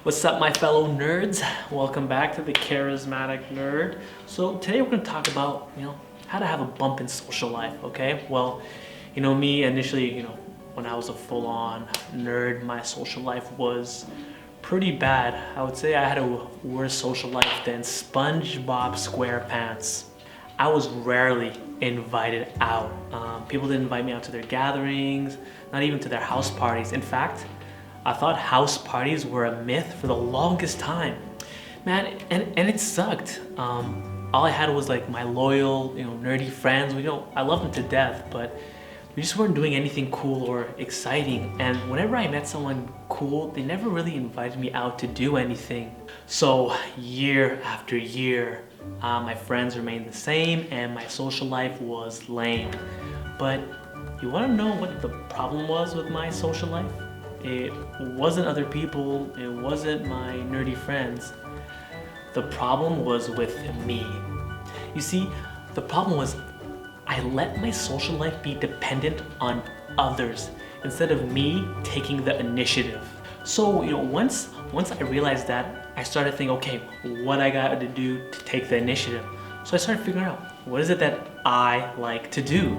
What's up, my fellow nerds? Welcome back to the Charismatic Nerd. So today we're going to talk about, how to have a bump in social life, okay? Well, me initially, when I was a full-on nerd, my social life was pretty bad. I would say I had a worse social life than SpongeBob SquarePants. I was rarely invited out. People didn't invite me out to their gatherings, not even to their house parties. In fact, I thought house parties were a myth for the longest time. Man, and it sucked. All I had was like my loyal, nerdy friends. I loved them to death, but we just weren't doing anything cool or exciting. And whenever I met someone cool, they never really invited me out to do anything. So year after year, my friends remained the same and my social life was lame. But you wanna know what the problem was with my social life? It wasn't other people, it wasn't my nerdy friends. The problem was with me. You see, the problem was I let my social life be dependent on others instead of me taking the initiative. So, once I realized that, I started thinking, okay, what I got to do to take the initiative. So I started figuring out, what is it that I like to do?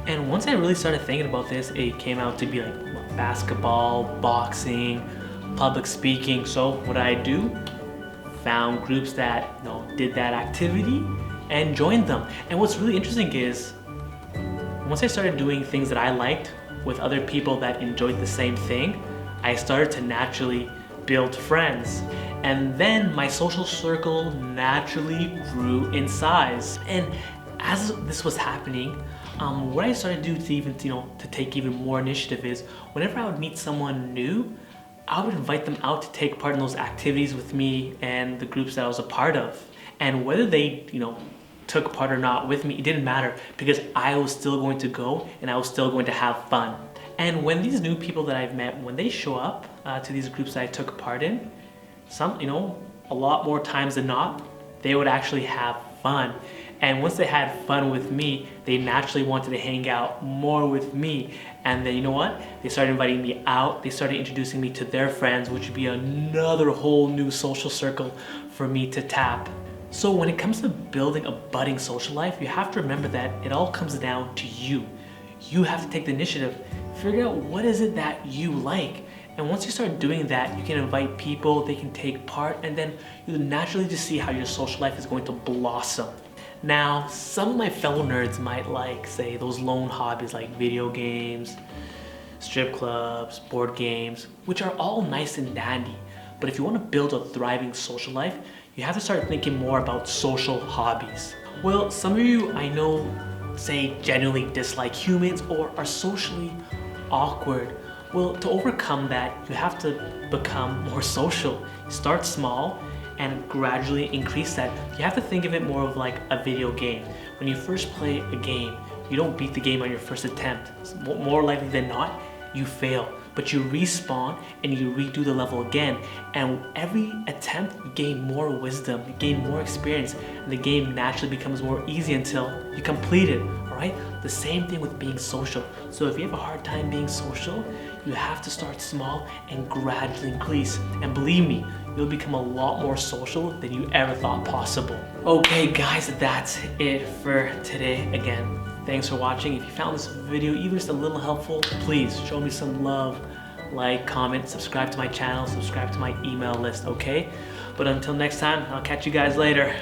And once I really started thinking about this, it came out to be like basketball, boxing, public speaking. So what I do, found groups that did that activity and joined them. And what's really interesting is, once I started doing things that I liked with other people that enjoyed the same thing, I started to naturally build friends. And then my social circle naturally grew in size. And as this was happening, what I started to do to take even more initiative is, whenever I would meet someone new, I would invite them out to take part in those activities with me and the groups that I was a part of. And whether they, took part or not with me, it didn't matter, because I was still going to go and I was still going to have fun. And when these new people that I've met, when they show up to these groups that I took part in, a lot more times than not, they would actually have fun. And once they had fun with me, they naturally wanted to hang out more with me. And then they started inviting me out. They started introducing me to their friends, which would be another whole new social circle for me to tap. So when it comes to building a budding social life, you have to remember that it all comes down to you. You have to take the initiative, figure out what is it that you like. And once you start doing that, you can invite people, they can take part, and then you'll naturally just see how your social life is going to blossom. Now, some of my fellow nerds might like, say, those lone hobbies like video games, strip clubs, board games, which are all nice and dandy. But if you want to build a thriving social life, you have to start thinking more about social hobbies. Well, some of you I know say genuinely dislike humans or are socially awkward. Well, to overcome that, you have to become more social. Start small and gradually increase that. You have to think of it more of like a video game. When you first play a game, you don't beat the game on your first attempt. More likely than not, you fail. But you respawn and you redo the level again. And every attempt, you gain more wisdom, you gain more experience, and the game naturally becomes more easy until you complete it, all right? The same thing with being social. So if you have a hard time being social, you have to start small and gradually increase. And believe me, you'll become a lot more social than you ever thought possible. Okay guys, that's it for today. Again, thanks for watching. If you found this video even just a little helpful, please show me some love. Like, comment, subscribe to my channel, subscribe to my email list, okay? But until next time, I'll catch you guys later.